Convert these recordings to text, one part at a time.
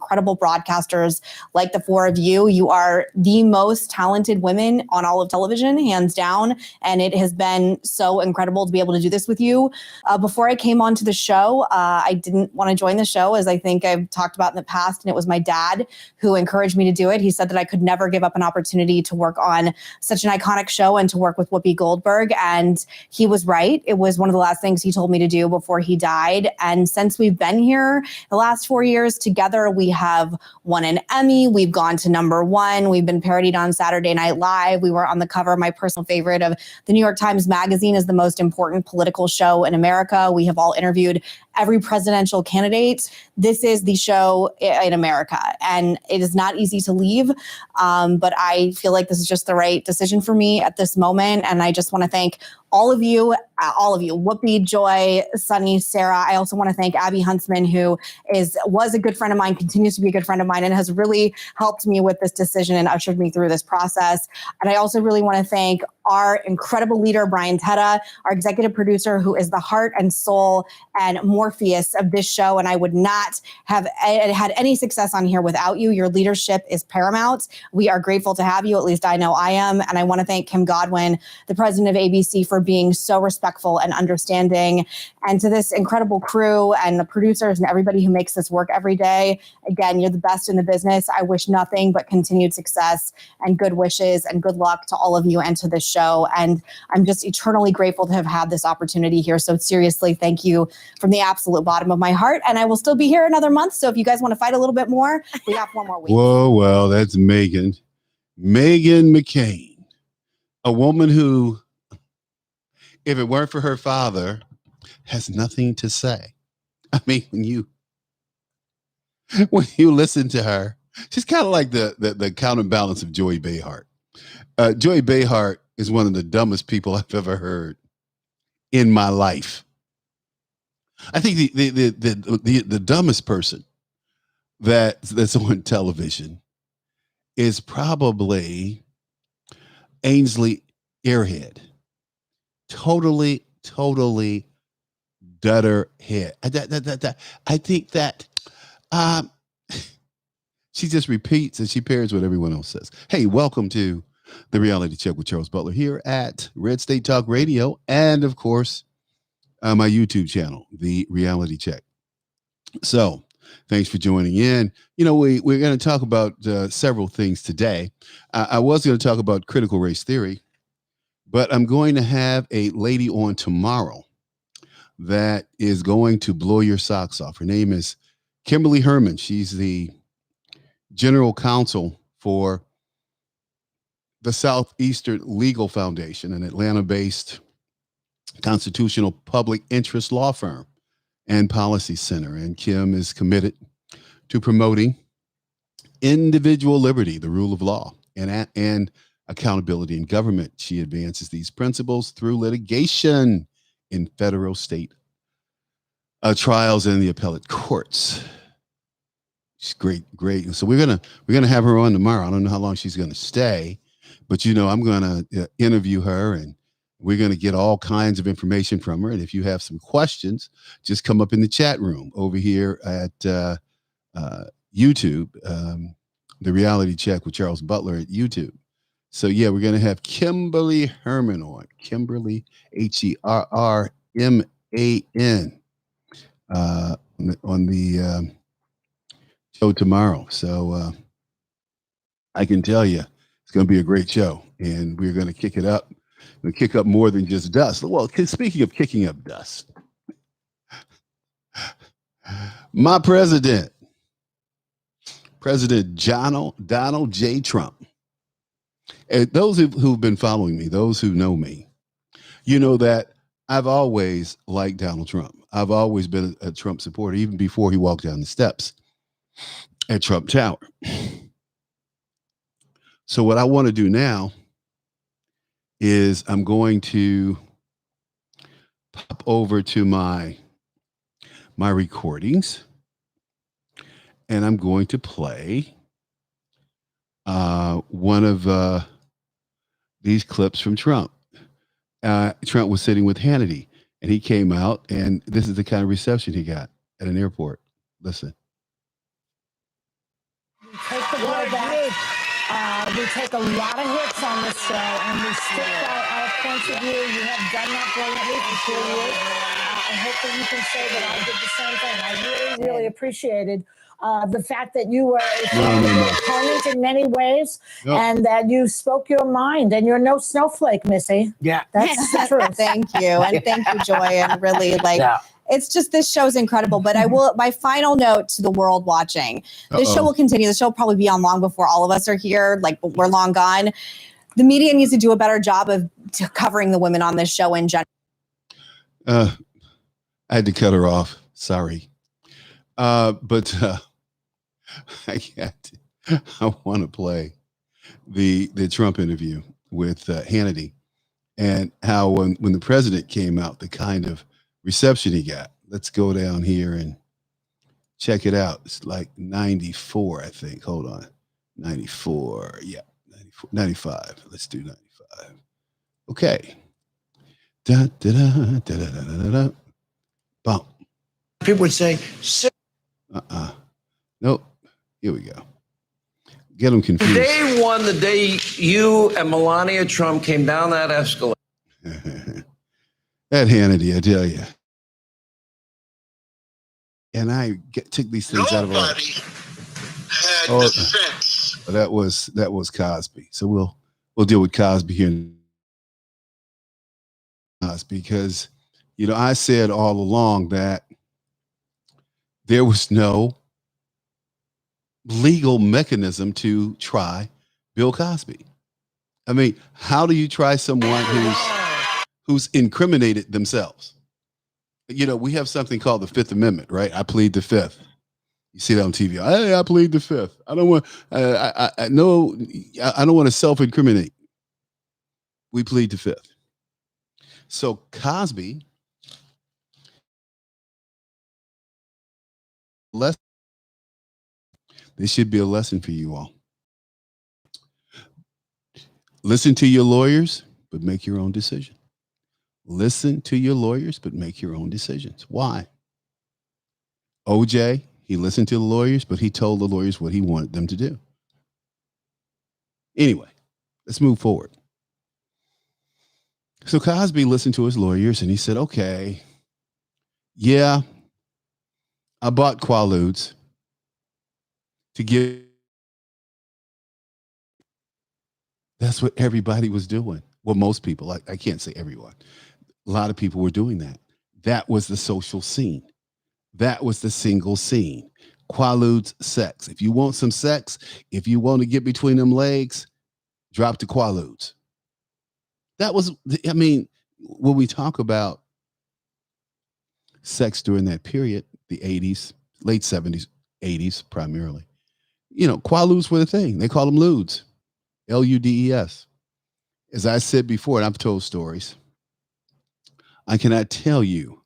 incredible broadcasters like the four of you. You are the most talented women on all of television, hands down. And it has been so incredible to be able to do this with you. Before I came onto the show, I didn't want to join the show, as I think I've talked about in the past. And it was my dad who encouraged me to do it. He said that I could never give up an opportunity to work on such an iconic show and to work with Whoopi Goldberg. And he was right. It was one of the last things he told me to do before he died. And since we've been here the last 4 years together, we have won an Emmy. We've gone to #1. We've been parodied on Saturday Night Live. We were on the cover, my personal favorite, of the New York Times Magazine as the most important political show in America. We have all interviewed every presidential candidate. This is the show in America, and it is not easy to leave, but I feel like this is just the right decision for me at this moment, and I just want to thank all of you, Whoopi, Joy, Sunny, Sarah. I also want to thank Abby Huntsman, who was a good friend of mine, continues to be a good friend of mine, and has really helped me with this decision and ushered me through this process. And I also really want to thank our incredible leader, Brian Tetta, our executive producer, who is the heart and soul and Morpheus of this show. And I would not have had any success on here without you. Your leadership is paramount. We are grateful to have you. At least I know I am. And I want to thank Kim Godwin, the president of ABC, for being so respectful and understanding. And to this incredible crew and the producers and everybody who makes this work every day, again, you're the best in the business. I wish nothing but continued success and good wishes and good luck to all of you and to this show. And I'm just eternally grateful to have had this opportunity here. So seriously, thank you from the absolute bottom of my heart. And I will still be here another month. So if you guys want to fight a little bit more, we have 1 more week. Whoa, well, that's Meghan McCain, a woman who, if it weren't for her father, has nothing to say. I mean, when you listen to her, she's kind of like the counterbalance of Joy Behar. Joy Behar is one of the dumbest people I've ever heard in my life. I think the dumbest person that's on television is probably Ainsley Earhead. Totally dutter head. I think that she just repeats and she pairs what everyone else says. Hey, welcome to the Reality Check with Charles Butler here at Red State Talk Radio, and of course, my YouTube channel, The Reality Check. So, thanks for joining in. You know, we're going to talk about several things today. I was going to talk about critical race theory, but I'm going to have a lady on tomorrow that is going to blow your socks off. Her name is Kimberly Herman. She's the general counsel for the Southeastern Legal Foundation, an Atlanta-based constitutional public interest law firm and policy center. And Kim is committed to promoting individual liberty, the rule of law, and accountability in government. She advances these principles through litigation in federal, state trials and the appellate courts. She's great. So we're gonna have her on tomorrow. I don't know how long she's gonna stay, but I'm gonna interview her, and we're gonna get all kinds of information from her. And if you have some questions, just come up in the chat room over here at YouTube, The Reality Check with Charles Butler at YouTube. So yeah, we're gonna have Kimberly Herman on. Kimberly Herrman on the show tomorrow. So I can tell you it's going to be a great show, and we're going to kick it up. We'll kick up more than just dust. Well, speaking of kicking up dust, my President Donald J. Trump. And those who've been following me, those who know me, you know that I've always liked Donald Trump. I've always been a Trump supporter, even before he walked down the steps at Trump Tower. So what I want to do now is I'm going to pop over to my recordings, and I'm going to play one of these clips from Trump. Trump was sitting with Hannity, and he came out, and this is the kind of reception he got at an airport. Listen. like to go back. We take a lot of hits on this show, and we stick by our points of view. You have done that brilliantly for 4 years. I hope that you can say that I did the same thing. I really, really appreciated the fact that you were a fan of your opponent in many ways, and that you spoke your mind. And you're no snowflake, Missy. Yeah, that's the truth. Thank you, and thank you, Joy, and really it's just, this show's incredible. But my final note to the world watching, this show will continue. The show will probably be on long before all of us are here. Like, we're long gone. The media needs to do a better job of covering the women on this show in general. I had to cut her off. Sorry. But I want to play the Trump interview with Hannity, and how when the president came out, the kind of reception he got. Let's go down here and check it out. It's like 94, I think. Hold on. 94. Yeah. 94, 95. Let's do 95. Okay. Da, da, da, da, da, da, da, da. Bump. People would say, Nope. Here we go. Get them confused. Day one, the day you and Melania Trump came down that escalator. That Hannity, I tell you. And I took these things out of order. Nobody had defense. That was Cosby. So we'll deal with Cosby here. Because, I said all along that there was no legal mechanism to try Bill Cosby. I mean, how do you try someone who's incriminated themselves? We have something called the Fifth Amendment, right? I plead the Fifth. You see that on TV. Hey, I plead the Fifth. I don't want. I don't want to self-incriminate. We plead the Fifth. So Cosby, this should be a lesson for you all. Listen to your lawyers, but make your own decision. Listen to your lawyers, but make your own decisions. Why? OJ, he listened to the lawyers, but he told the lawyers what he wanted them to do. Anyway, let's move forward. So Cosby listened to his lawyers, and he said, okay, yeah, I bought Quaaludes to give. That's what everybody was doing. Well, most people, I can't say everyone. A lot of people were doing that. That was the social scene. That was the single scene. Quaaludes, sex. If you want some sex, if you want to get between them legs, drop the Quaaludes. That was, when we talk about sex during that period, the 80s, late 70s, 80s primarily, Quaaludes were the thing. They call them ludes, Ludes. As I said before, and I've told stories, I cannot tell you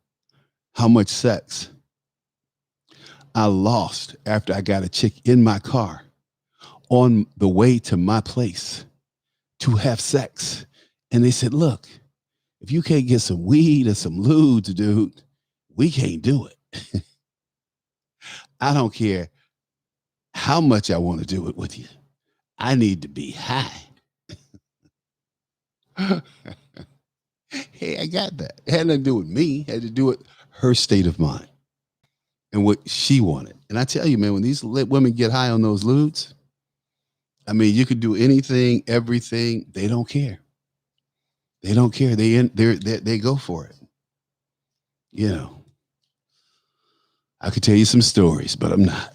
how much sex I lost after I got a chick in my car on the way to my place to have sex. And they said, look, if you can't get some weed or some ludes, dude, we can't do it. I don't care how much I want to do it with you. I need to be high. Hey, I got that. It had nothing to do with me. It had to do with her state of mind and what she wanted. And I tell you, man, when these women get high on those ludes, you could do anything, everything. They don't care. They don't care. They go for it. I could tell you some stories, but I'm not.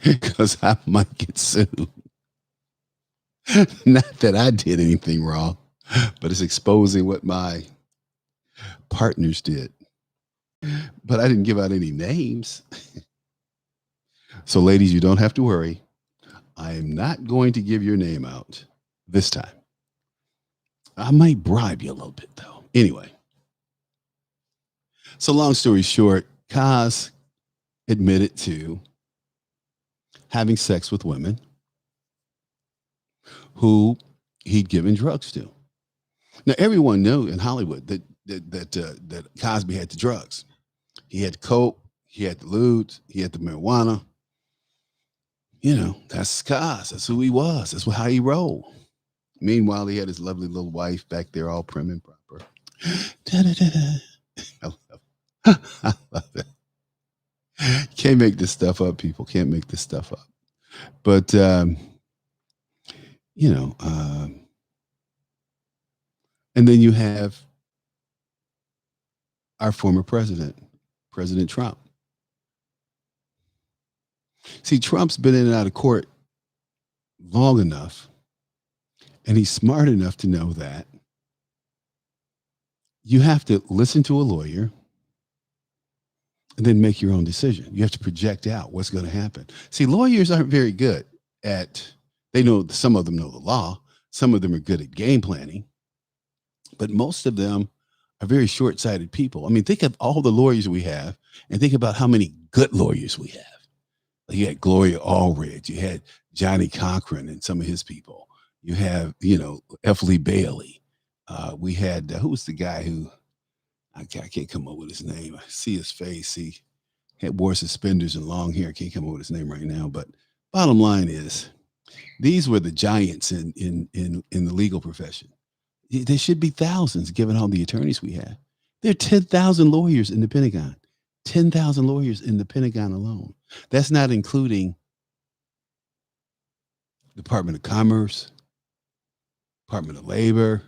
Because I might get sued. Not that I did anything wrong, but it's exposing what my partners did. But I didn't give out any names. So ladies, you don't have to worry. I am not going to give your name out this time. I might bribe you a little bit though. Anyway. So long story short, Cos admitted to having sex with women who he'd given drugs to. Now, everyone knew in Hollywood that Cosby had the drugs. He had the coke, he had the ludes, he had the marijuana. You know, that's Cos. That's who he was. That's how he rolled. Meanwhile, he had his lovely little wife back there, all prim and proper. I love it. Can't make this stuff up, people. Can't make this stuff up. But, you know, and then you have our former president, President Trump. See, Trump's been in and out of court long enough, and he's smart enough to know that you have to listen to a lawyer and then make your own decision. You have to project out what's going to happen. See, lawyers aren't very good at, they know, some of them know the law. Some of them are good at game planning, but most of them are very short-sighted people. I mean, think of all the lawyers we have and think about how many good lawyers we have. You had Gloria Allred, you had Johnny Cochran and some of his people. You have, you know, F. Lee Bailey. We had, who was the guy who, I can't come up with his name. I see his face. He had wore suspenders and long hair. Can't come up with his name right now. But bottom line is, these were the giants in the legal profession. There should be thousands given all the attorneys we have. There are 10,000 lawyers in the Pentagon. 10,000 lawyers in the Pentagon alone. That's not including Department of Commerce, Department of Labor,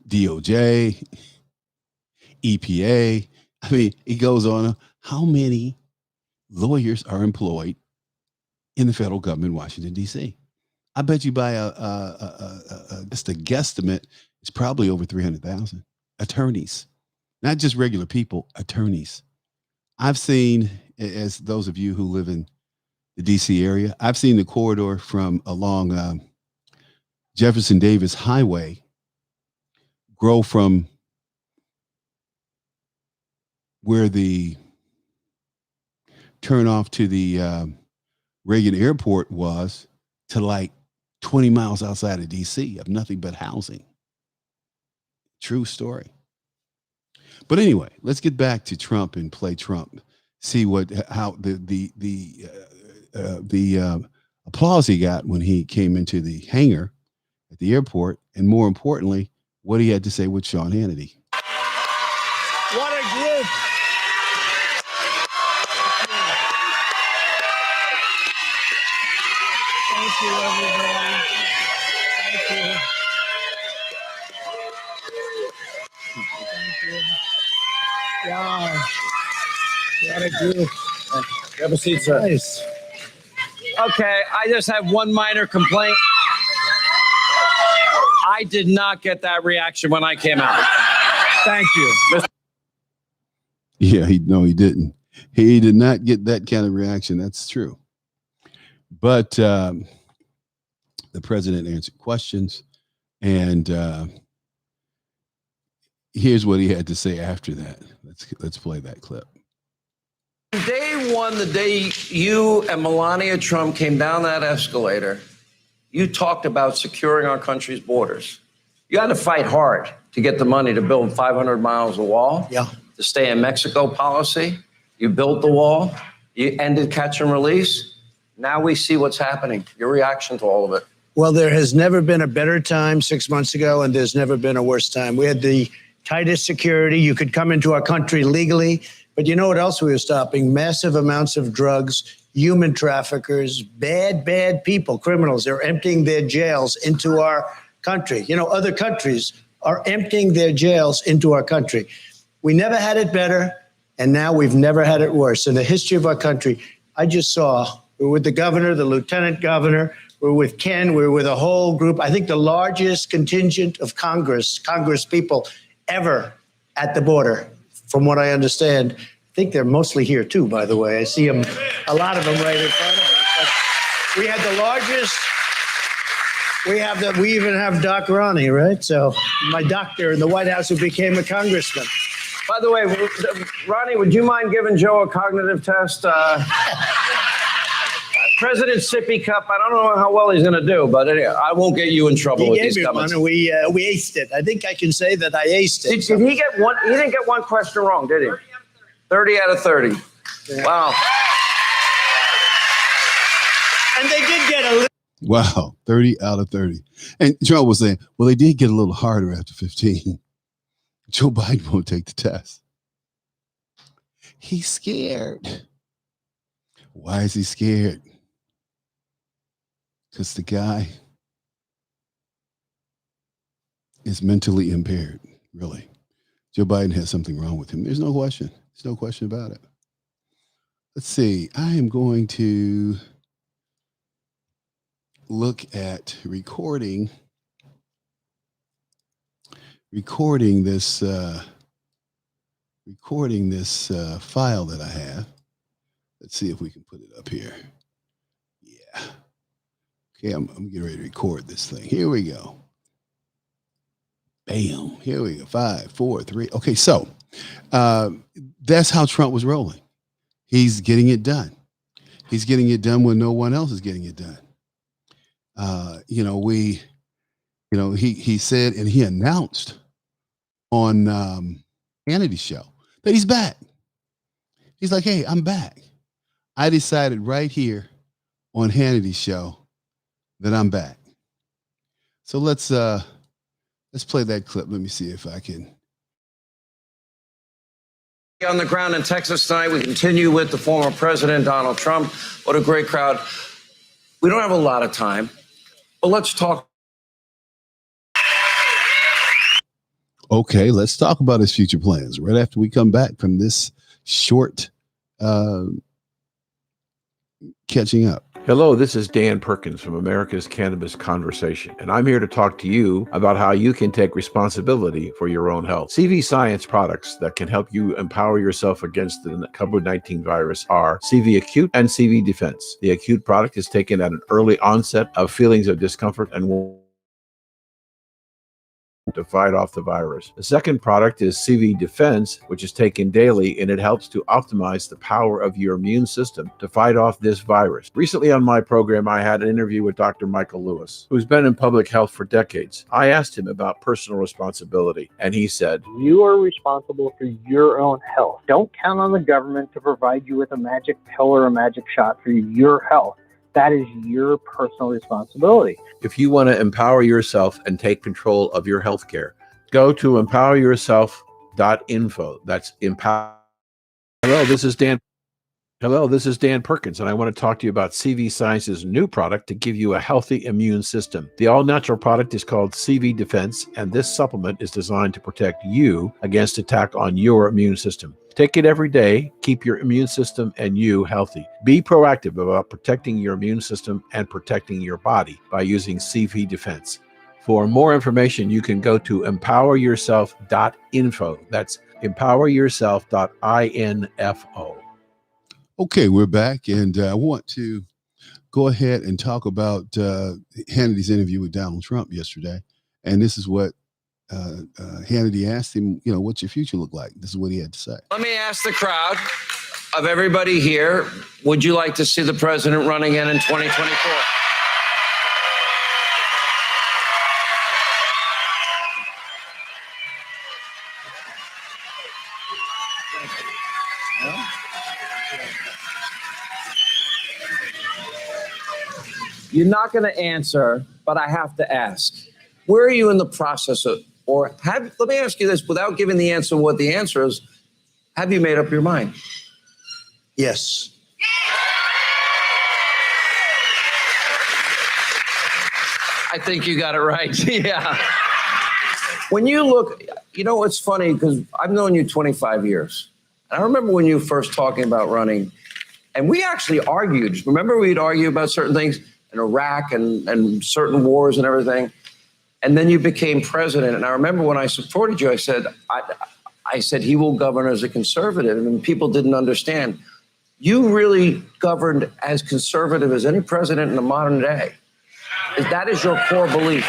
DOJ, EPA. I mean, it goes on. How many lawyers are employed in the federal government in Washington, D.C.? I bet you by just a guesstimate, it's probably over 300,000 attorneys, not just regular people, attorneys. I've seen, as those of you who live in the D.C. area, I've seen the corridor from along Jefferson Davis Highway grow from where the turn off to the Reagan Airport was to like 20 miles outside of D.C. of nothing but housing. True story. But anyway, let's get back to Trump and play Trump. See how the applause he got when he came into the hangar at the airport, and more importantly, what he had to say with Sean Hannity. What a group. Thank you, everybody. Thank you. Thank you. Wow. What a group. Have a seat, sir. Nice. Okay, I just have one minor complaint. I did not get that reaction when I came out. Thank you. Yeah, he didn't. He did not get that kind of reaction. That's true. But the president answered questions, and here's what he had to say after that. Let's play that clip. Day one, the day you and Melania Trump came down that escalator, you talked about securing our country's borders. You had to fight hard to get the money to build 500 miles of wall. Yeah. The stay in Mexico policy. You built the wall. You ended catch and release. Now we see what's happening. Your reaction to all of it. Well, there has never been a better time 6 months ago, and there's never been a worse time. We had the tightest security. You could come into our country legally, but you know what else we were stopping? Massive amounts of drugs, human traffickers, bad people, criminals. They're emptying their jails into our country. You know, other countries are emptying their jails into our country. We never had it better, and now we've never had it worse. In the history of our country, I just saw, we're with the governor, the lieutenant governor, we're with Ken, we're with a whole group. I think the largest contingent of Congress people ever at the border, from what I understand. I think they're mostly here too, by the way. I see them, a lot of them right in front of us. But we had the largest, we even have Doc Ronnie, right? So my doctor in the White House who became a congressman. By the way, Ronnie, would you mind giving Joe a cognitive test? President Sippy Cup, I don't know how well he's going to do, but anyway, I won't get you in trouble with these comments. One, and we aced it. I think I can say that I aced it. Did he get one? He didn't get one question wrong, did he? 30 out of 30. Yeah. Wow. And they did get a little. Wow, 30 out of 30. And Trump was saying, well, they did get a little harder after 15. Joe Biden won't take the test. He's scared. Why is he scared? Because the guy is mentally impaired, really. Joe Biden has something wrong with him. There's no question. There's no question about it. Let's see. I am going to look at recording this file that I have. Let's see if we can put it up here. Yeah. Okay, I'm getting ready to record this thing. Here we go. Bam. Here we go. 5, 4, 3. Okay, so that's how Trump was rolling. He's getting it done. He's getting it done when no one else is getting it done. He said, and he announced on Hannity's show that he's back. He's like, hey, I'm back. I decided right here on Hannity's show that I'm back. So let's play that clip. Let me see if I can. On the ground in Texas tonight, we continue with the former president, Donald Trump. What a great crowd. We don't have a lot of time, but let's talk. Okay, let's talk about his future plans right after we come back from this short catching up. Hello, this is Dan Perkins from America's Cannabis Conversation, and I'm here to talk to you about how you can take responsibility for your own health. CV Science products that can help you empower yourself against the COVID-19 virus are CV Acute and CV Defense. The Acute product is taken at an early onset of feelings of discomfort and to fight off the virus. The second product is CV Defense, which is taken daily, and it helps to optimize the power of your immune system to fight off this virus. Recently on my program, I had an interview with Dr. Michael Lewis, who's been in public health for decades. I asked him about personal responsibility, and he said, you are responsible for your own health. Don't count on the government to provide you with a magic pill or a magic shot for your health. That is your personal responsibility. If you want to empower yourself and take control of your healthcare, go to empoweryourself.info. That's empower. Hello, this is Dan Perkins, and I want to talk to you about CV Science's new product to give you a healthy immune system. The all-natural product is called CV Defense, and this supplement is designed to protect you against attack on your immune system. Take it every day. Keep your immune system and you healthy. Be proactive about protecting your immune system and protecting your body by using CV Defense. For more information, you can go to empoweryourself.info. That's empoweryourself.info. Okay, we're back, and I want to go ahead and talk about Hannity's interview with Donald Trump yesterday. And this is what Hannity asked him, what's your future look like? This is what he had to say. Let me ask the crowd of everybody here, would you like to see the president run again in 2024? You're not going to answer, but I have to ask. Where are you in the process of, let me ask you this, without giving the answer what the answer is, have you made up your mind? Yes. I think you got it right. Yeah. When you look, it's funny because I've known you 25 years. And I remember when you were first talking about running, and we actually argued. Remember we'd argue about certain things in Iraq and certain wars and everything. And then you became president. And I remember when I supported you, I said he will govern as a conservative. And people didn't understand. You really governed as conservative as any president in the modern day. That is your core belief.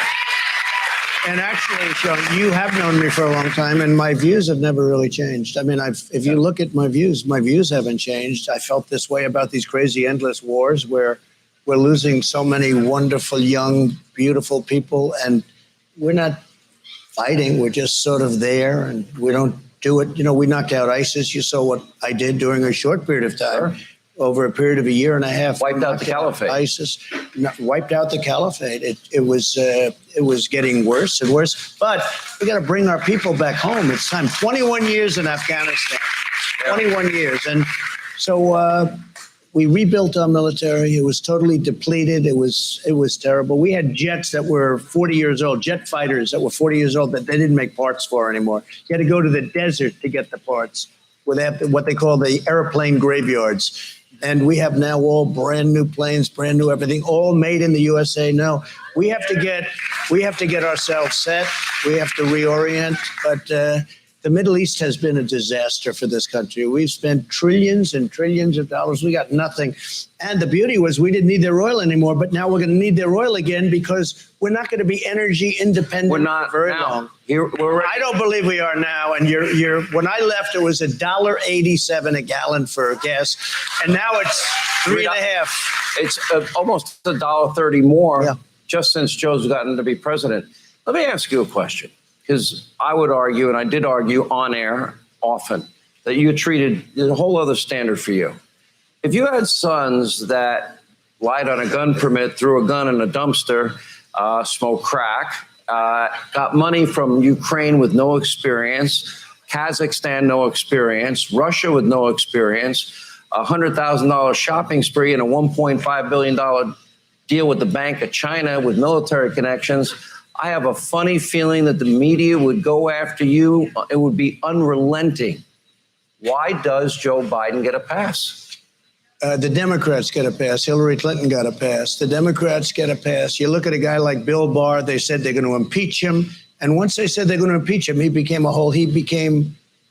And actually, Sean, you have known me for a long time, and my views have never really changed. I mean, if you look at my views haven't changed. I felt this way about these crazy, endless wars where we're losing so many wonderful, young, beautiful people, and we're not fighting. We're just sort of there, and we don't do it. We knocked out ISIS. You saw what I did during a short period of time. Sure. over a period of a year and a half. Wiped out the caliphate. ISIS wiped out the caliphate. It was getting worse and worse. But we got to bring our people back home. It's time. 21 years in Afghanistan. 21 years, and so we rebuilt our military. It was totally depleted. It was terrible. We had jets that were 40 years old, jet fighters that were 40 years old that they didn't make parts for anymore. You had to go to the desert to get the parts. Where they have what they call the airplane graveyards. And we have now all brand new planes, brand new everything, all made in the USA. No, we have to get ourselves set. We have to reorient. But the Middle East has been a disaster for this country. We've spent trillions and trillions of dollars. We got nothing. And the beauty was we didn't need their oil anymore, but now we're going to need their oil again because we're not going to be energy independent We're not for very now. long. I don't believe we are now. And you're when I left, it was $1.87 a gallon for gas, and now it's $3.50. It's almost $1.30 more just since Joe's gotten to be president. Let me ask you a question, because I would argue, and I did argue on air often, that you treated a whole other standard for you. If you had sons that lied on a gun permit, threw a gun in a dumpster, smoked crack, got money from Ukraine with no experience, Kazakhstan no experience, Russia with no experience, $100,000 shopping spree and a $1.5 billion deal with the Bank of China with military connections, I have a funny feeling that the media would go after you. It would be unrelenting. Why does Joe Biden get a pass? The Democrats get a pass. Hillary Clinton got a pass. The Democrats get a pass. You look at a guy like Bill Barr, they said they're going to impeach him. And once they said they're going to impeach him, he became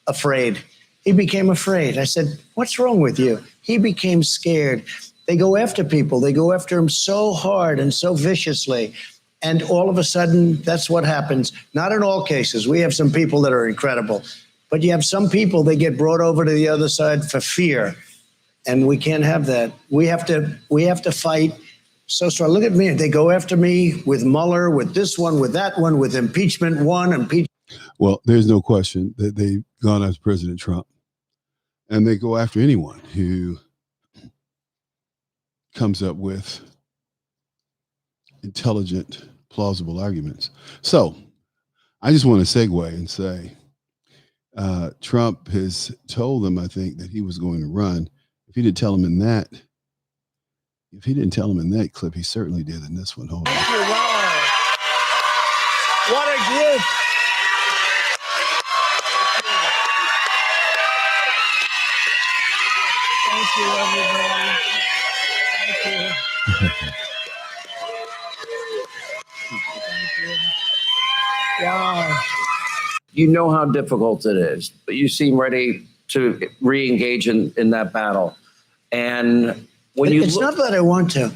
afraid. He became afraid. I said, what's wrong with you? He became scared. They go after people. They go after him so hard and so viciously. And all of a sudden, that's what happens. Not in all cases. We have some people that are incredible. But you have some people, they get brought over to the other side for fear. And we can't have that. We have to fight so strong. Look at me. They go after me with Mueller, with this one, with that one, with impeachment one. Well, there's no question that they've gone after President Trump. And they go after anyone who comes up with intelligent, plausible arguments. So I just want to segue and say Trump has told them, I think, that he was going to run. If he didn't tell him in that clip, he certainly did in this one. Hold on. What a group. Thank you, everybody. Thank you. Thank you. Wow. You know how difficult it is, but you seem ready to re-engage in that battle. And when it's not that I want to.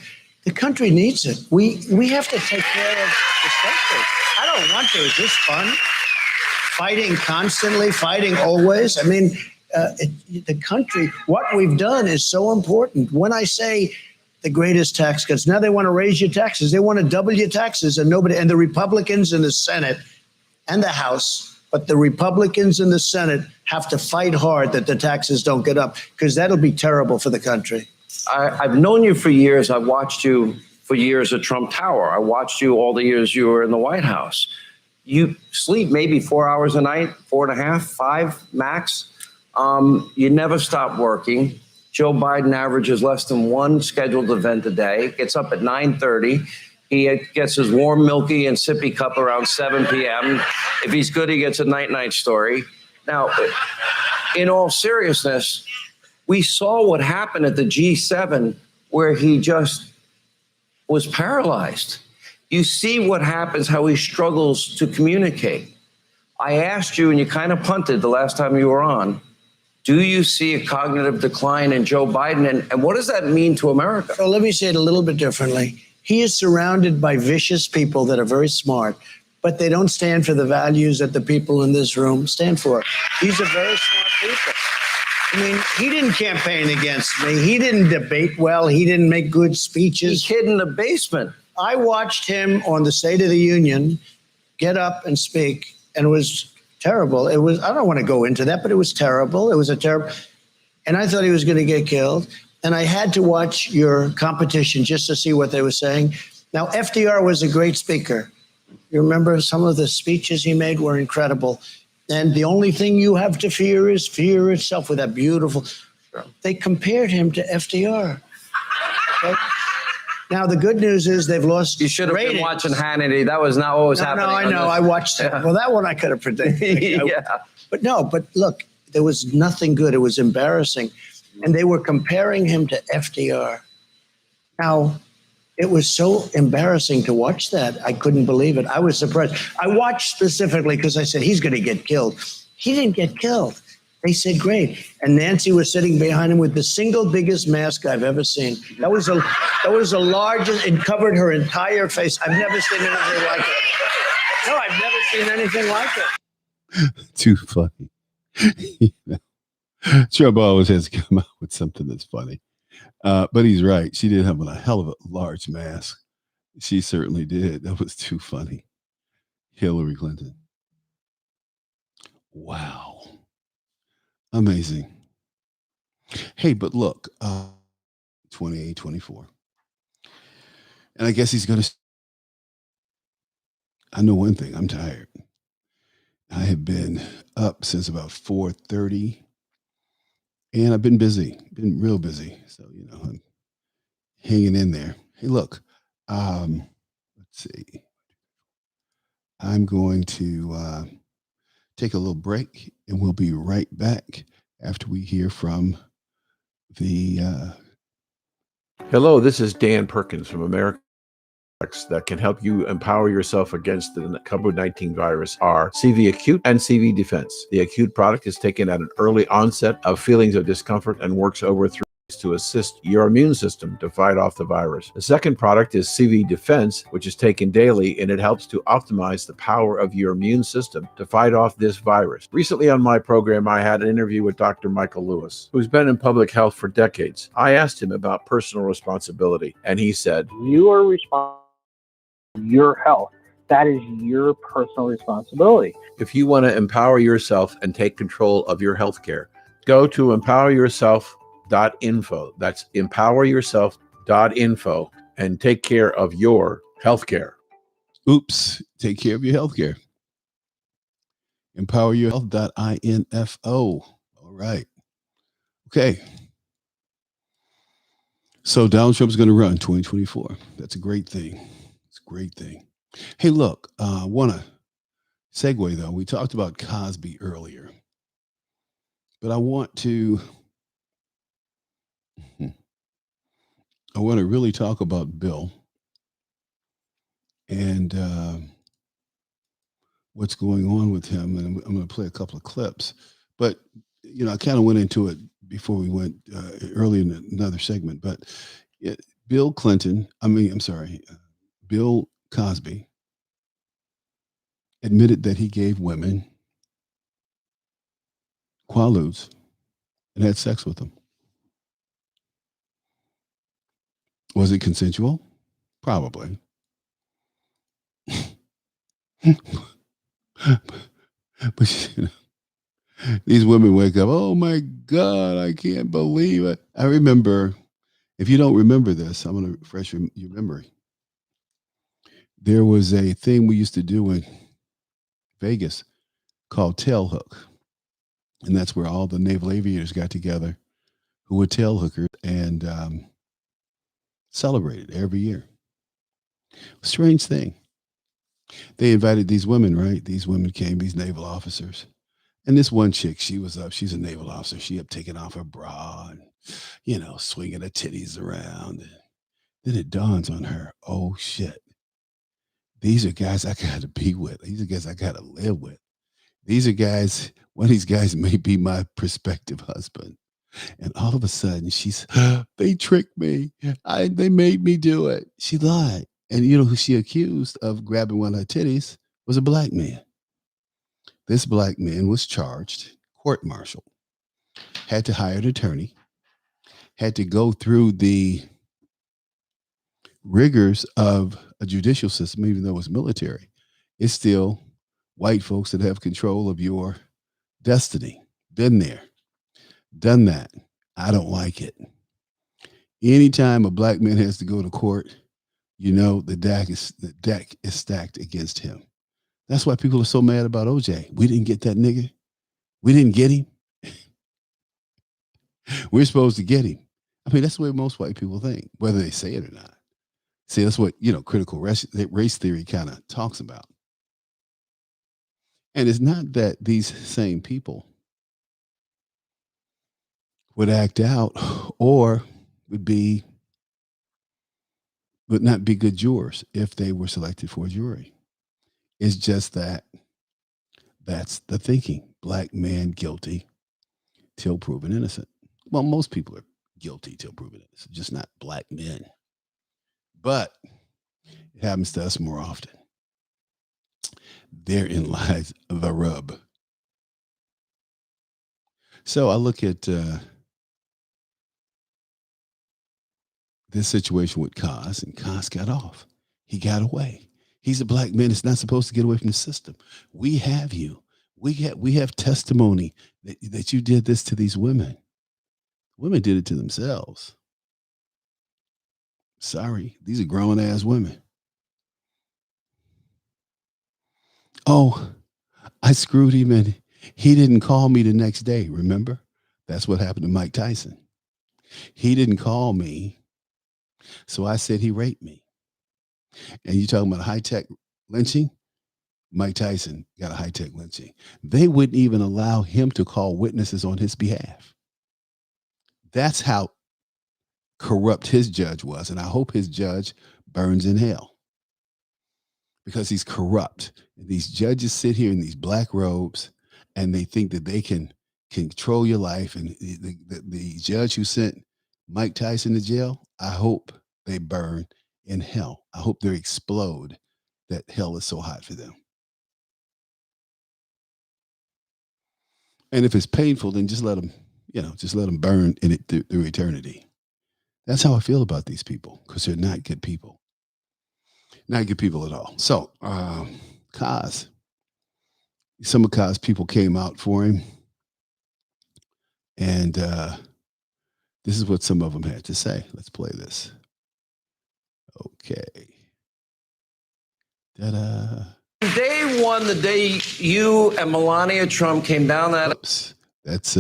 The country needs it. We have to take care of this country. I don't want to. Is this fun? Fighting constantly, fighting always. I mean, the country, what we've done is so important. When I say the greatest tax cuts, now they want to raise your taxes. They want to double your taxes, and the Republicans in the Senate and the House, but the Republicans in the Senate have to fight hard that the taxes don't get up, because that'll be terrible for the country. I've known you for years. I've watched you for years at Trump Tower. I watched you all the years you were in the White House. You sleep maybe 4 hours a night, 4.5, 5 max. You never stop working. Joe Biden averages less than one scheduled event a day, gets up at 9:30. He gets his warm, milky, and sippy cup around 7 p.m. If he's good, he gets a night-night story. Now, in all seriousness, we saw what happened at the G7 where he just was paralyzed. You see what happens, how he struggles to communicate. I asked you, and you kind of punted the last time you were on, do you see a cognitive decline in Joe Biden? And what does that mean to America? So let me say it a little bit differently. He is surrounded by vicious people that are very smart, but they don't stand for the values that the people in this room stand for. These are very smart people. I mean, he didn't campaign against me. He didn't debate well. He didn't make good speeches. He hid in the basement. I watched him on the State of the Union get up and speak, and it was terrible. I don't want to go into that, but it was terrible. It was and I thought he was going to get killed. and I had to watch your competition just to see what they were saying. Now, FDR was a great speaker. You remember some of the speeches he made were incredible. And the only thing you have to fear is fear itself, with that beautiful. They compared him to FDR. Okay? Now, the good news is they've lost. You should have been watching Hannity. That was not what was happening. No, I know. I watched it. Well, that one I could have predicted. Yeah. But look, there was nothing good. It was embarrassing. And they were comparing him to FDR. Now, it was so embarrassing to watch that. I couldn't believe it. I was surprised. I watched specifically because I said, he's going to get killed. He didn't get killed. They said, great. And Nancy was sitting behind him with the single biggest mask I've ever seen. That was the largest. It covered her entire face. I've never seen anything like it. No, I've never seen anything like it. Too funny. Trump always has to come out with something that's funny. But he's right. She did have a hell of a large mask. She certainly did. That was too funny. Hillary Clinton. Wow. Amazing. Hey, but look, 28, 24. And I guess he's going to. I know one thing. I'm tired. I have been up since about 4:30. And I've been busy, been real busy. So, I'm hanging in there. Hey, look, let's see. I'm going to take a little break, and we'll be right back after we hear from the. Hello, this is Dan Perkins from America. That can help you empower yourself against the COVID-19 virus are CV Acute and CV Defense. The Acute product is taken at an early onset of feelings of discomfort and works over 3 days to assist your immune system to fight off the virus. The second product is CV Defense, which is taken daily, and it helps to optimize the power of your immune system to fight off this virus. Recently on my program, I had an interview with Dr. Michael Lewis, who's been in public health for decades. I asked him about personal responsibility, and he said, You are responsible for your health. That is your personal responsibility. If you want to empower yourself and take control of your healthcare, go to empoweryourself.info. That's empoweryourself.info and take care of your healthcare. Oops, take care of your healthcare. Empoweryourhealth.info. All right. Okay. So Donald Trump's going to run 2024. That's a great thing. It's a great thing. Hey, look, I want to segue, though. We talked about Cosby earlier, but I want to really talk about Bill and what's going on with him. And I'm going to play a couple of clips, but, I kind of went into it before we went early in another segment, but Bill Cosby admitted that he gave women quaaludes and had sex with them. Was it consensual? Probably. But these women wake up, oh my God, I can't believe it. I remember, if you don't remember this, I'm going to refresh your memory. There was a thing we used to do in Vegas called tail hook. And that's where all the naval aviators got together who were tail hookers and celebrated every year. Strange thing. They invited these women, right? These women came, these naval officers. And this one chick, she's a naval officer. She up taking off her bra and, swinging her titties around. And then it dawns on her, oh shit. These are guys I got to be with. These are guys I got to live with. These are guys, one of these guys may be my prospective husband. And all of a sudden they tricked me. They made me do it. She lied. And you know who she accused of grabbing one of her titties was a black man. This black man was charged, court-martialed, had to hire an attorney, had to go through the rigors of a judicial system, even though it's military. It's still white folks that have control of your destiny. Been there, done that. I don't like it. Anytime a black man has to go to court, you know the deck is stacked against him. That's why people are so mad about OJ. We didn't get that nigga. We didn't get him. We're supposed to get him. I mean, that's the way most white people think, whether they say it or not. See, that's what, critical race theory kind of talks about. And it's not that these same people would act out or would not be good jurors if they were selected for a jury. It's just that that's the thinking. Black man guilty till proven innocent. Well, most people are guilty till proven innocent, just not black men. But it happens to us more often. Therein lies the rub. So I look at this situation with Cos, and Cos got off. He got away. He's a black man. It's not supposed to get away from the system. We have you. We have testimony that you did this to these women. Women did it to themselves. Sorry, these are grown ass women. Oh, I screwed him and he didn't call me the next day. Remember? That's what happened to Mike Tyson. He didn't call me. So I said he raped me. And you talking about high-tech lynching? Mike Tyson got a high-tech lynching. They wouldn't even allow him to call witnesses on his behalf. That's how corrupt his judge was. And I hope his judge burns in hell because he's corrupt. These judges sit here in these black robes and they think that they can control your life. And the judge who sent Mike Tyson to jail, I hope they burn in hell. I hope they explode, that hell is so hot for them. And if it's painful, then just let them, burn in it through eternity. That's how I feel about these people, because they're not good people. Not good people at all. So, Cos, some of Cos people came out for him. And this is what some of them had to say. Let's play this. Okay. Ta-da. Day one, the day you and Melania Trump came down that. Oops. That's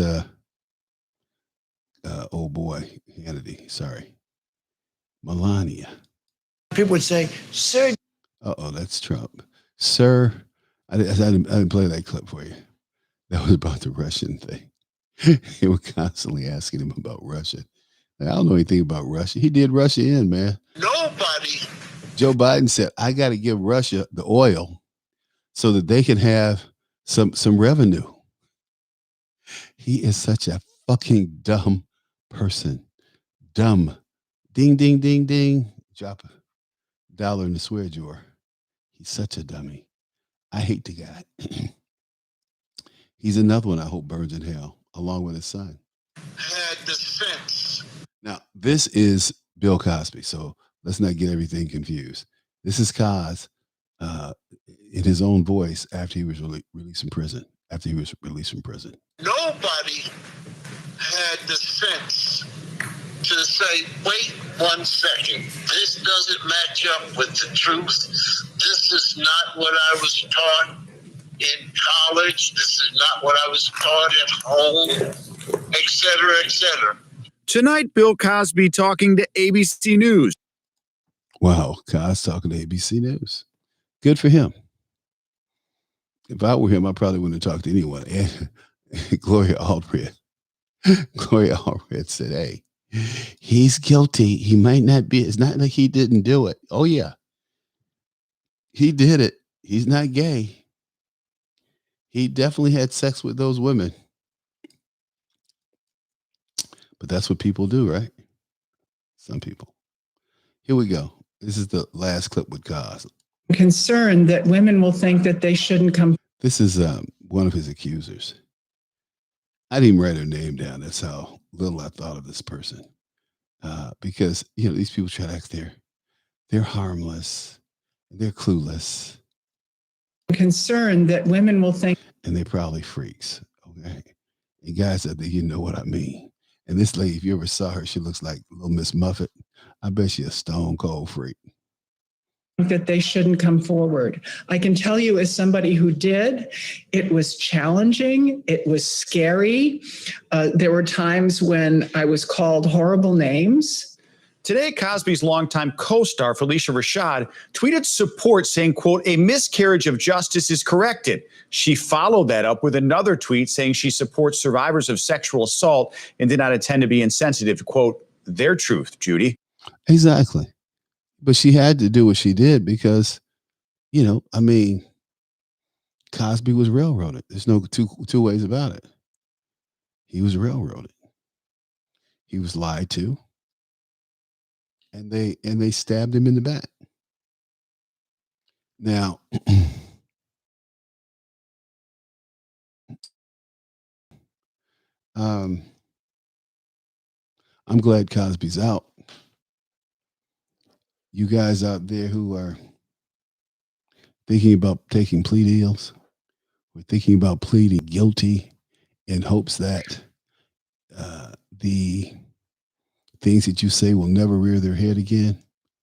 oh boy, Hannity. Sorry. Melania. People would say, sir. Uh-oh, that's Trump. Sir, I didn't play that clip for you. That was about the Russian thing. They were constantly asking him about Russia. Like, I don't know anything about Russia. He did Russia in, man. Nobody. Joe Biden said, I got to give Russia the oil so that they can have some revenue. He is such a fucking dumb person. Dumb. Ding, ding, ding, ding. Drop a dollar in the swear jar. He's such a dummy. I hate the guy. He's another one I hope burns in hell, along with his son. Had the sense. Now, this is Bill Cosby, so let's not get everything confused. This is Cos in his own voice after he was released from prison. Nobody had the sense to say, wait 1 second. This doesn't match up with the truth. This is not what I was taught in college. This is not what I was taught at home, et cetera, et cetera. Tonight, Bill Cosby talking to ABC News. Wow, Cos talking to ABC News. Good for him. If I were him, I probably wouldn't have talked to anyone. And Gloria Allred said, hey, he's guilty. He might not be. It's not like he didn't do it. Oh, yeah. He did it. He's not gay. He definitely had sex with those women. But that's what people do, right? Some people. Here we go. This is the last clip with Cos. Concerned that women will think that they shouldn't come. This is one of his accusers. I didn't even write her name down. That's how little I thought of this person. Because, these people try to act they're harmless. They're clueless. Concerned that women will think. And they're probably freaks. Okay. And guys, I think you know what I mean. And this lady, if you ever saw her, she looks like little Miss Muffet. I bet she's a stone cold freak. That they shouldn't come forward. I can tell you, as somebody who did, it was challenging. It was scary. There were times when I was called horrible names. Today, Cosby's longtime co-star, Felicia Rashad, tweeted support saying, quote, a miscarriage of justice is corrected. She followed that up with another tweet saying she supports survivors of sexual assault and did not intend to be insensitive. Quote, their truth, Judy. Exactly. But she had to do what she did because, you know, I mean, Cosby was railroaded. There's no two ways about it. He was railroaded. He was lied to. And they stabbed him in the back. Now, I'm glad Cosby's out. You guys out there who are thinking about taking plea deals, or thinking about pleading guilty in hopes that the things that you say will never rear their head again,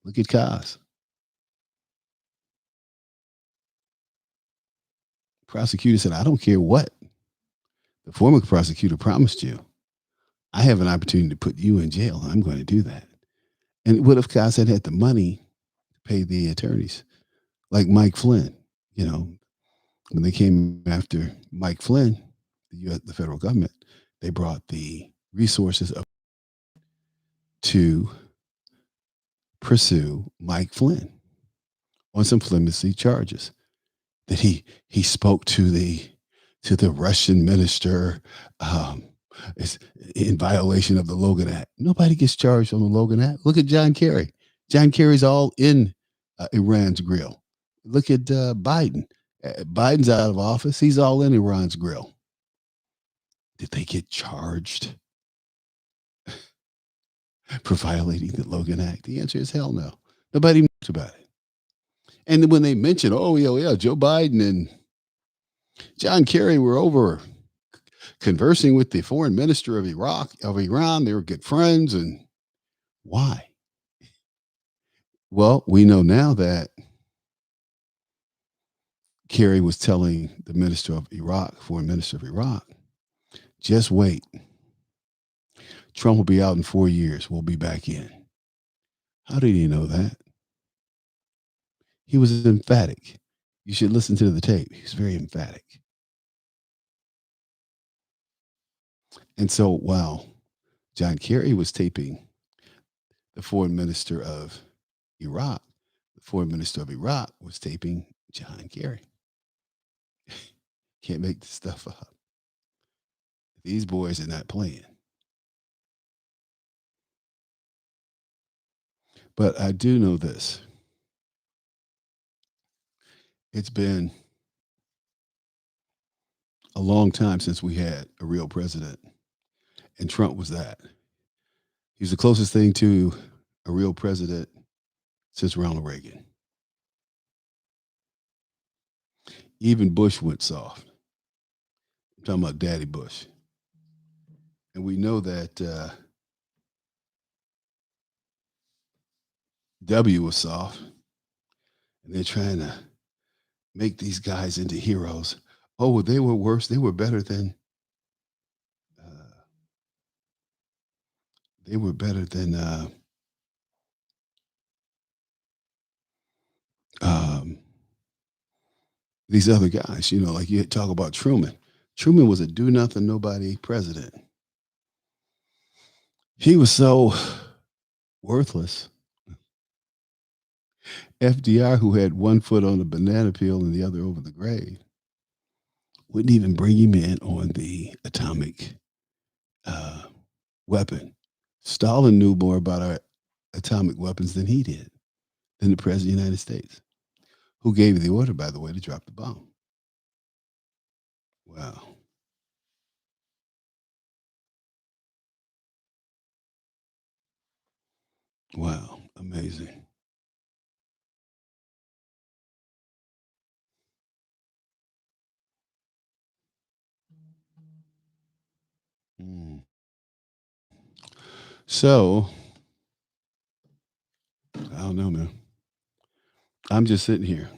look at Cos. Prosecutor said, I don't care what the former prosecutor promised you. I have an opportunity to put you in jail. I'm going to do that. And what if Cos had the money to pay the attorneys? Like Mike Flynn, you know, when they came after Mike Flynn, the federal government, they brought the resources up to pursue Mike Flynn on some flimsy charges that he spoke to the Russian minister is in violation of the Logan Act. Nobody gets charged on the Logan Act. Look at John Kerry. John Kerry's all in Iran's grill. Look at Biden. Biden's out of office. He's all in Iran's grill. Did they get charged for violating the Logan Act? The answer is hell no. Nobody knows about it. And when they mention, oh, yeah, Joe Biden and John Kerry were over conversing with the foreign minister of Iran. They were good friends. And why? Well, we know now that Kerry was telling the minister of Iraq, foreign minister of Iraq, just wait. Trump will be out in 4 years. We'll be back in. How did he know that? He was emphatic. You should listen to the tape. He was very emphatic. And so while John Kerry was taping the foreign minister of Iraq, the foreign minister of Iraq was taping John Kerry. Can't make this stuff up. These boys are not playing. But I do know this. It's been a long time since we had a real president, and Trump was that. He's the closest thing to a real president since Ronald Reagan. Even Bush went soft. I'm talking about Daddy Bush. And we know that W was soft. And they're trying to make these guys into heroes. Oh, well, they were worse. They were better than these other guys. You know, like you talk about Truman. Truman was a do nothing, nobody president. He was so worthless. FDR, who had one foot on the banana peel and the other over the grave, wouldn't even bring him in on the atomic weapon. Stalin knew more about our atomic weapons than he did, than the president of the United States, who gave the order, by the way, to drop the bomb. Wow. Wow. Amazing. Mm. So I don't know, man. I'm just sitting here.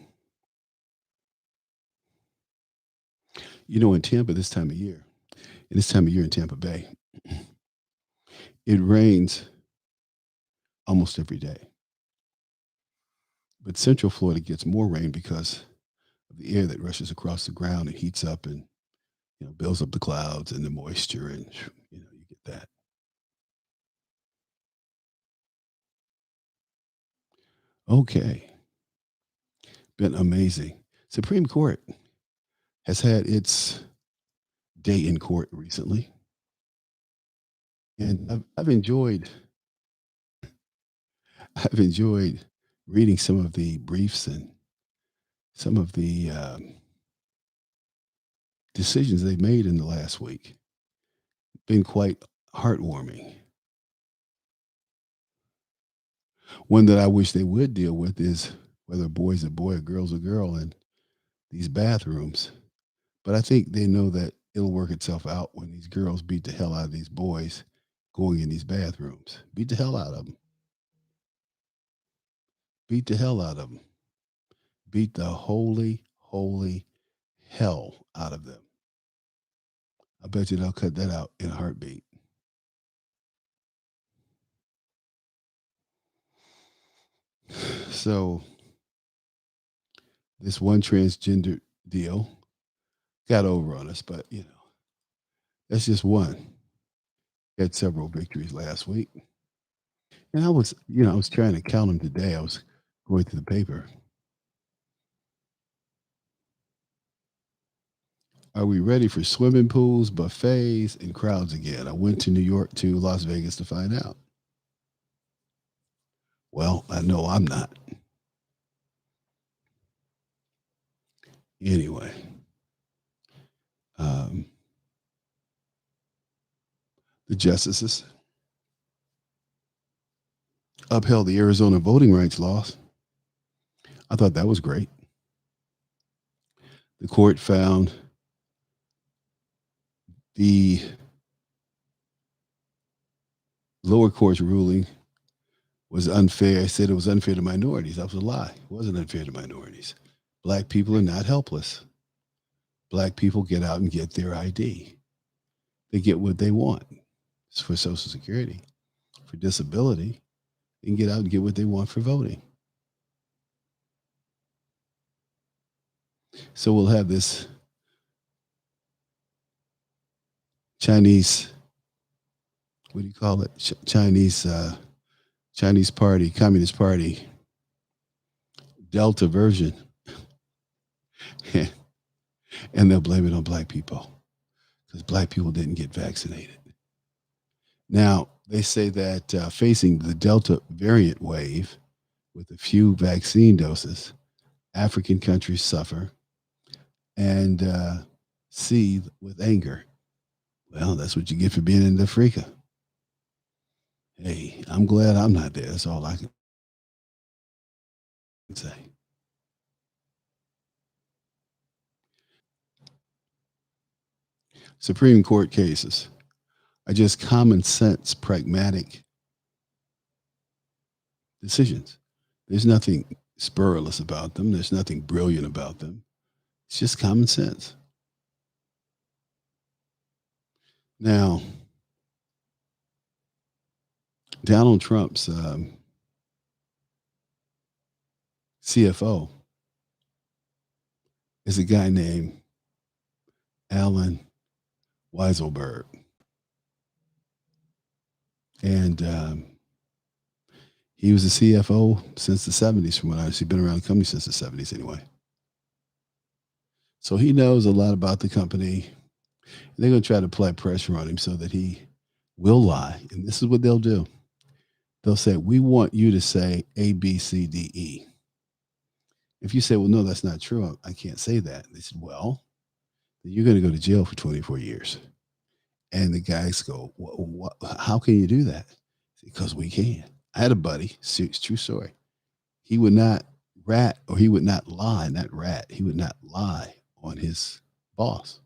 You know, in Tampa this time of year, in Tampa Bay, it rains almost every day. But Central Florida gets more rain because of the air that rushes across the ground and heats up and builds up the clouds and the moisture, and you get that. Okay, been amazing. Supreme Court has had its day in court recently, and I've enjoyed reading some of the briefs and some of the decisions they've made in the last week. Been quite heartwarming. One that I wish they would deal with is whether a boy's a boy or girl's a girl in these bathrooms. But I think they know that it'll work itself out when these girls beat the hell out of these boys going in these bathrooms. Beat the hell out of them. Beat the hell out of them. Beat the holy, holy hell out of them. I bet you they'll cut that out in a heartbeat. So this one transgender deal got over on us, but that's just one. Had several victories last week. And I was trying to count them today. I was going through the paper. Are we ready for swimming pools, buffets, and crowds again? I went to New York to Las Vegas to find out. Well, I know I'm not. Anyway, the justices upheld the Arizona voting rights laws. I thought that was great. The court found the lower court's ruling was unfair. I said it was unfair to minorities. That was a lie. It wasn't unfair to minorities. Black people are not helpless. Black people get out and get their ID. They get what they want. It's for Social Security, for disability. They can get out and get what they want for voting. So we'll have this Chinese, what do you call it? Chinese party, Communist Party, Delta version. And they'll blame it on black people because black people didn't get vaccinated. Now, they say that facing the Delta variant wave with a few vaccine doses, African countries suffer and seethe with anger. Well, that's what you get for being in Africa. Hey, I'm glad I'm not there. That's all I can say. Supreme Court cases are just common sense, pragmatic decisions. There's nothing spurless about them. There's nothing brilliant about them. It's just common sense. Now, Donald Trump's CFO is a guy named Alan Weisselberg. And he was a CFO since the 70s, from what I see. Been around the company since the 70s anyway. So he knows a lot about the company. They're going to try to apply pressure on him so that he will lie. And this is what they'll do. They'll say, we want you to say A, B, C, D, E. If you say, well, no, that's not true, I can't say that. They said, well, then you're going to go to jail for 24 years. And the guys go, how can you do that? Because we can. I had a buddy, true story. He would not rat, or he would not lie, not rat. He would not lie on his boss,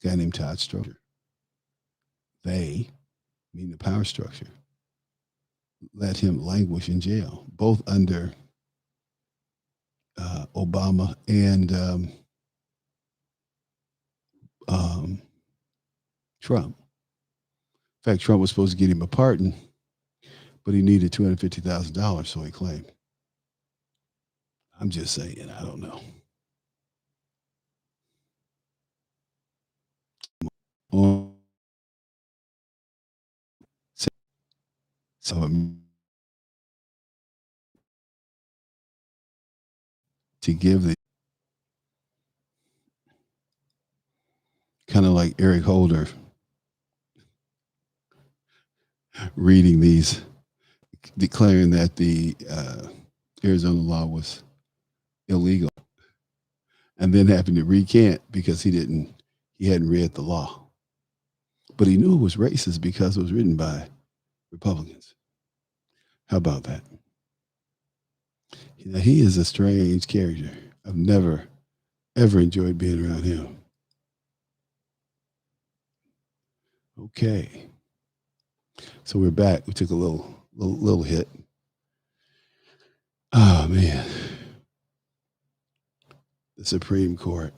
a guy named Todd Stroger. They mean the power structure. let him languish in jail, both under Obama and Trump. In fact, Trump was supposed to get him a pardon, but he needed $250,000, so he claimed. I'm just saying, I don't know. To give the kind of like Eric Holder reading these, declaring that the Arizona law was illegal, and then having to recant because he hadn't read the law, but he knew it was racist because it was written by Republicans. How about that? You know, he is a strange character. I've never, ever enjoyed being around him. Okay. So we're back. We took a little hit. Oh, man. The Supreme Court.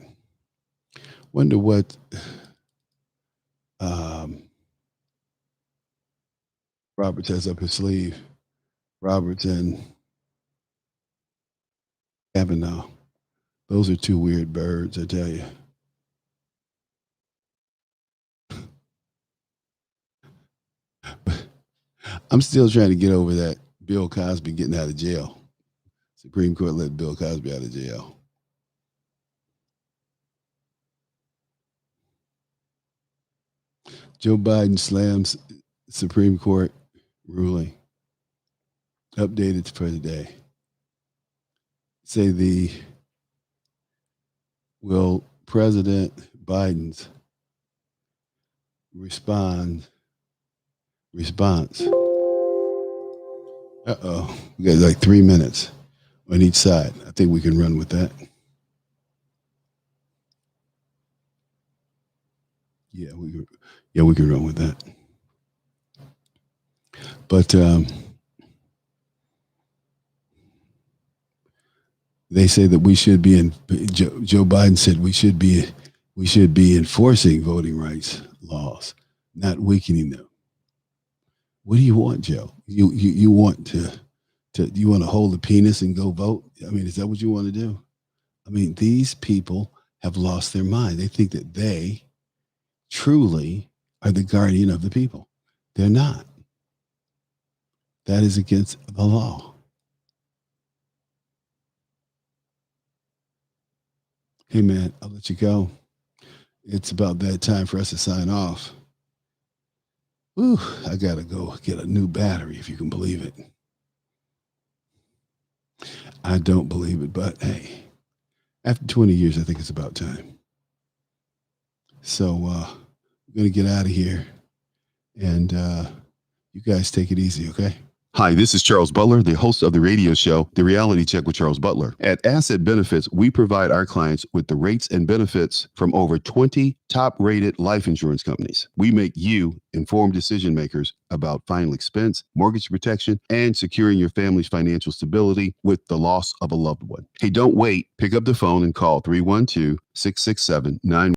Wonder what Roberts has up his sleeve. Roberts and Kavanaugh. Those are two weird birds, I tell you. I'm still trying to get over that Bill Cosby getting out of jail. Supreme Court let Bill Cosby out of jail. Joe Biden slams Supreme Court ruling. Updated for the day. Say will President Biden's response. Uh-oh. We got like 3 minutes on each side. I think we can run with that. Yeah, we can run with that. But they say that we should be Joe Biden said we should be enforcing voting rights laws, not weakening them. What do you want, Joe? You want you want to hold a penis and go vote? I mean, is that what you want to do? I mean, these people have lost their mind. They think that they truly are the guardian of the people. They're not. That is against the law. Hey, man, I'll let you go. It's about that time for us to sign off. Ooh, I got to go get a new battery, if you can believe it. I don't believe it, but hey, after 20 years, I think it's about time. So we're going to get out of here, and you guys take it easy, okay? Hi, this is Charles Butler, the host of the radio show, The Reality Check with Charles Butler. At Asset Benefits, we provide our clients with the rates and benefits from over 20 top-rated life insurance companies. We make you informed decision makers about final expense, mortgage protection, and securing your family's financial stability with the loss of a loved one. Hey, don't wait. Pick up the phone and call 312-667-91.